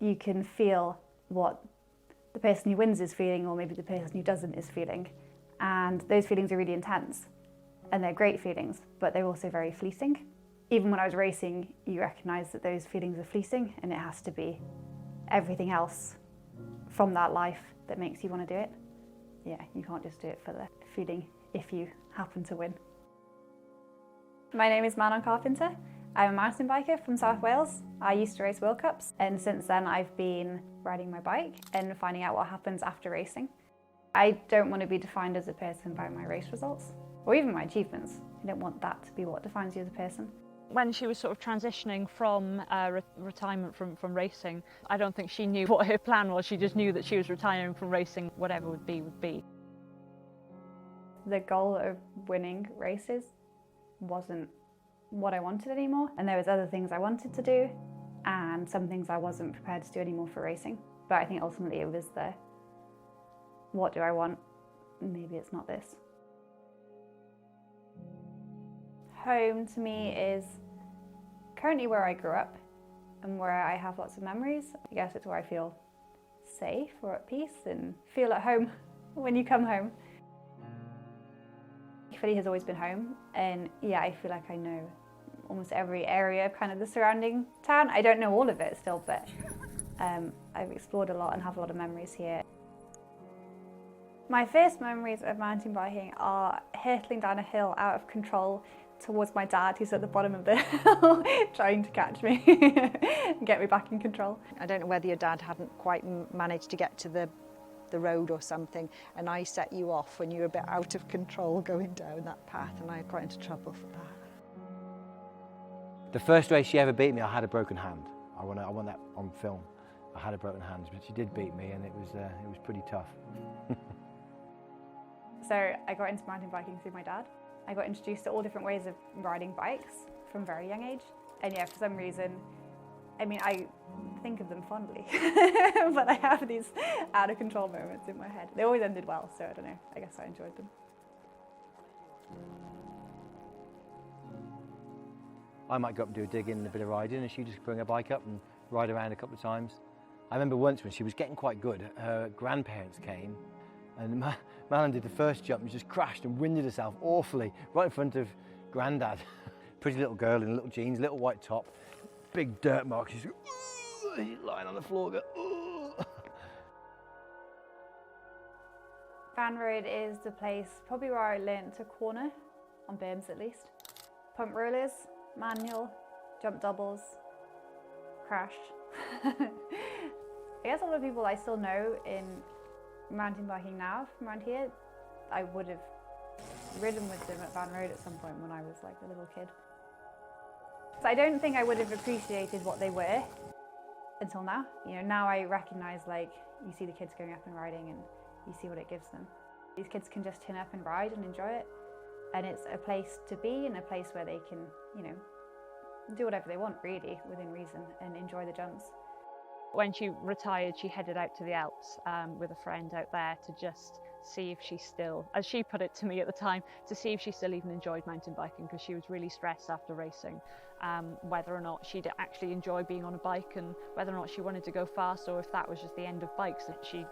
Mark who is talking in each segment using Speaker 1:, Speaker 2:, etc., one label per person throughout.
Speaker 1: you can feel what the person who wins is feeling, or maybe the person who doesn't is feeling. And those feelings are really intense, and they're great feelings, but they're also very fleeting. Even when I was racing, you recognise that those feelings are fleeting, and it has to be everything else from that life that makes you want to do it. Yeah, you can't just do it for the feeling if you happen to win. My name is Manon Carpenter. I'm a mountain biker from South Wales. I used to race World Cups, and since then I've been riding my bike and finding out what happens after racing. I don't want to be defined as a person by my race results, or even my achievements. I don't want that to be what defines you as a person.
Speaker 2: When she was sort of transitioning from retirement from racing, I don't think she knew what her plan was. She just knew that she was retiring from racing, whatever would be, would be.
Speaker 1: The goal of winning races wasn't what I wanted anymore, and there was other things I wanted to do and some things I wasn't prepared to do anymore for racing. But I think ultimately it was the, what do I want? Maybe it's not this. Home to me is currently where I grew up and where I have lots of memories. I guess it's where I feel safe or at peace and feel at home when you come home. Philly has always been home, and yeah, I feel like I know almost every area of kind of the surrounding town. I don't know all of it still, but I've explored a lot and have a lot of memories here. My first memories of mountain biking are hurtling down a hill out of control towards my dad, who's at the bottom of the hill trying to catch me and get me back in control.
Speaker 3: I don't know whether your dad hadn't quite managed to get to the road or something, and I set you off when you were a bit out of control going down that path, and I got into trouble for that.
Speaker 4: The first race she ever beat me, I had a broken hand. I want that on film. I had a broken hand, but she did beat me, and it was pretty tough.
Speaker 1: So I got into mountain biking through my dad. I got introduced to all different ways of riding bikes from a very young age, and yeah, for some reason, I mean, I think of them fondly, but I have these out of control moments in my head. They always ended well, so I don't know, I guess I enjoyed them.
Speaker 4: I might go up and do a dig in and a bit of riding, and she'd just bring her bike up and ride around a couple of times. I remember once when she was getting quite good, her grandparents came, and Manon did the first jump and just crashed and winded herself awfully right in front of Grandad. Pretty little girl in little jeans, little white top, big dirt mark. She's lying on the floor.
Speaker 1: Van Road is the place probably where I learned to corner, on berms at least. Pump rollers, manual, jump doubles, crash. I guess a lot of people I still know in mountain biking now from around here, I would have ridden with them at Van Road at some point when I was like a little kid. So I don't think I would have appreciated what they were until now. You know, now I recognise, like, you see the kids going up and riding and you see what it gives them. These kids can just turn up and ride and enjoy it, and it's a place to be and a place where they can, you know, do whatever they want really within reason and enjoy the jumps.
Speaker 2: When she retired, she headed out to the Alps with a friend out there to just see if she still, as she put it to me at the time, to see if she still even enjoyed mountain biking, because she was really stressed after racing, whether or not she'd actually enjoy being on a bike and whether or not she wanted to go fast, or if that was just the end of bikes. She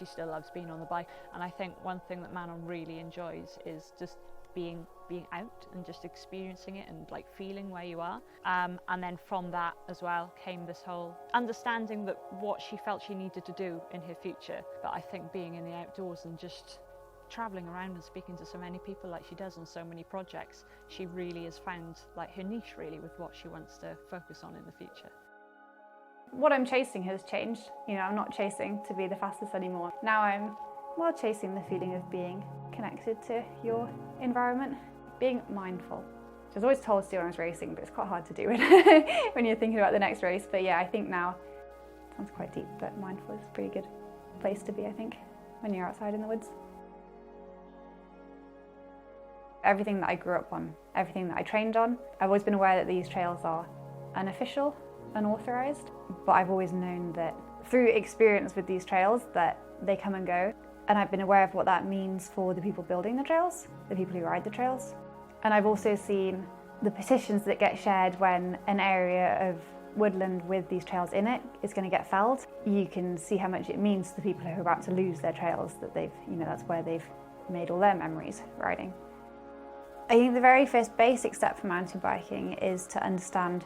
Speaker 2: still loves being on the bike. And I think one thing that Manon really enjoys is just being out and just experiencing it and like feeling where you are. And then from that as well came this whole understanding that what she felt she needed to do in her future. But I think being in the outdoors and just travelling around and speaking to so many people like she does on so many projects, she really has found like her niche really with what she wants to focus on in the future.
Speaker 1: What I'm chasing has changed. You know, I'm not chasing to be the fastest anymore. Now I'm more chasing the feeling of being connected to your environment, being mindful. I was always told to do when I was racing, but it's quite hard to do when you're thinking about the next race. But yeah, I think now, it sounds quite deep, but mindful is a pretty good place to be, I think, when you're outside in the woods. Everything that I grew up on, everything that I trained on, I've always been aware that these trails are unofficial, unauthorised, but I've always known that through experience with these trails that they come and go. And I've been aware of what that means for the people building the trails, the people who ride the trails. And I've also seen the petitions that get shared when an area of woodland with these trails in it is going to get felled, you can see how much it means to the people who are about to lose their trails, that they've, that's where they've made all their memories riding. I think the very first basic step for mountain biking is to understand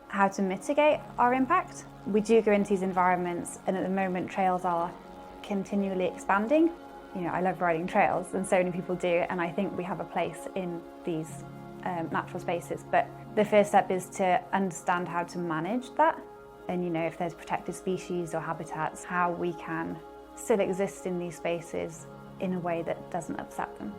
Speaker 1: how to mitigate our impact. We do go into these environments, and at the moment trails are continually expanding. I love riding trails, and so many people do, and I think we have a place in these natural spaces. But the first step is to understand how to manage that, and if there's protected species or habitats, how we can still exist in these spaces in a way that doesn't upset them.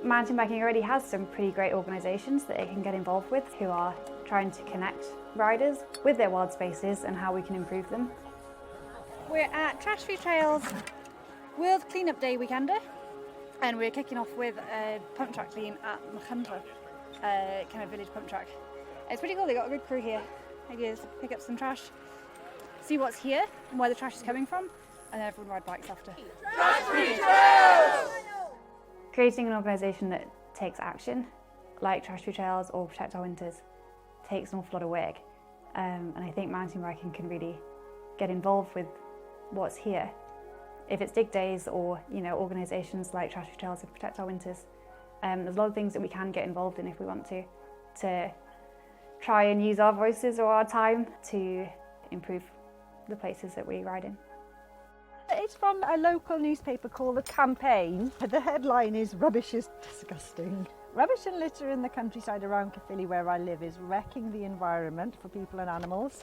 Speaker 1: Mountain biking already has some pretty great organisations that it can get involved with, who are trying to connect riders with their wild spaces and how we can improve them.
Speaker 5: We're at Trash Free Trails World Cleanup Day weekender, and we're kicking off with a pump track clean at Manon, kind of village pump track. It's pretty cool, they've got a good crew here. Idea is pick up some trash, see what's here and where the trash is coming from, and then everyone ride bikes after.
Speaker 6: Trash Free Trails!
Speaker 1: Creating an organisation that takes action, like Trash Free Trails or Protect Our Winters, takes an awful lot of work. And I think mountain biking can really get involved with what's here. If it's dig days or organisations like Trash Free Trails and Protect Our Winters, there's a lot of things that we can get involved in if we want to try and use our voices or our time to improve the places that we ride in.
Speaker 3: It's from a local newspaper called The Campaign. The headline is "Rubbish is disgusting." Rubbish and litter in the countryside around Caerphilly, where I live, is wrecking the environment for people and animals.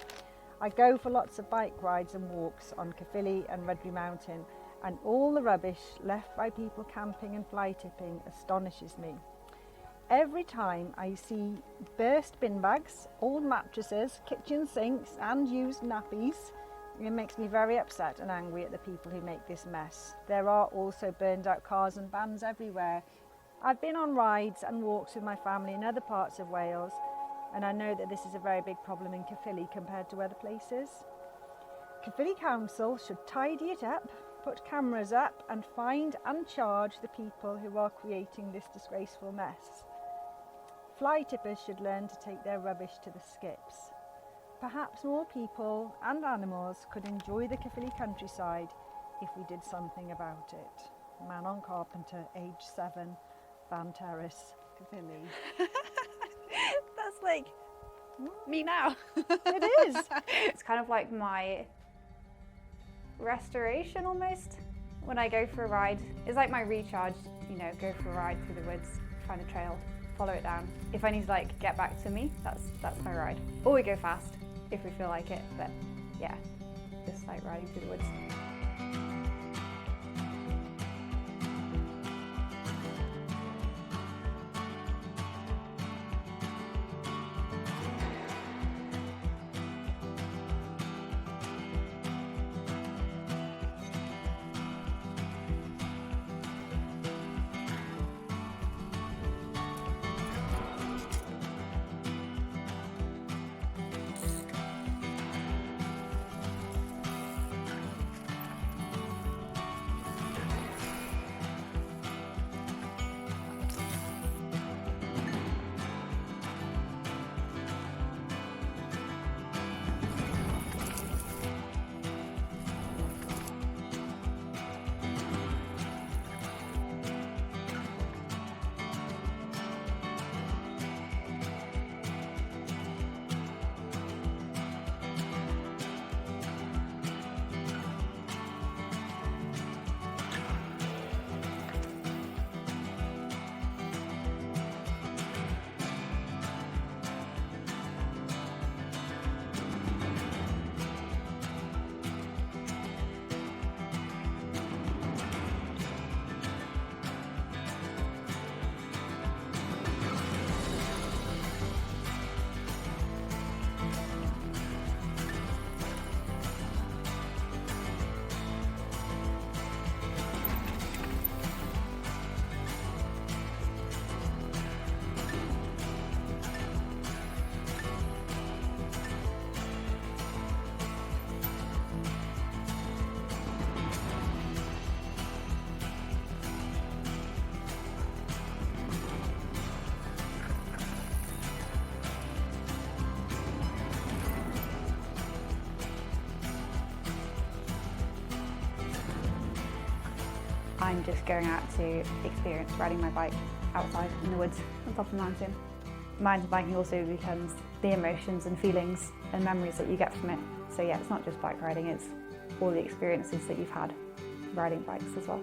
Speaker 3: I go for lots of bike rides and walks on Caerphilly and Rudbury Mountain, and all the rubbish left by people camping and fly tipping astonishes me. Every time I see burst bin bags, old mattresses, kitchen sinks and used nappies, it makes me very upset and angry at the people who make this mess. There are also burned out cars and vans everywhere. I've been on rides and walks with my family in other parts of Wales, and I know that this is a very big problem in Caerphilly compared to other places. Caerphilly Council should tidy it up, put cameras up and find and charge the people who are creating this disgraceful mess. Fly tippers should learn to take their rubbish to the skips. Perhaps more people and animals could enjoy the Caerphilly countryside if we did something about it. Manon Carpenter, age 7, Van Terrace, Caerphilly.
Speaker 5: That's like me now.
Speaker 3: It is.
Speaker 1: It's kind of like my restoration almost. When I go for a ride, it's like my recharge, go for a ride through the woods, find a trail, follow it down. If I need to get back to me, that's my ride. Or we go fast if we feel like it, but yeah, just like riding through the woods. mind just going out to experience riding my bike outside in the woods on top of the mountain. Mountain biking also becomes the emotions and feelings and memories that you get from it. So yeah, it's not just bike riding, it's all the experiences that you've had riding bikes as well.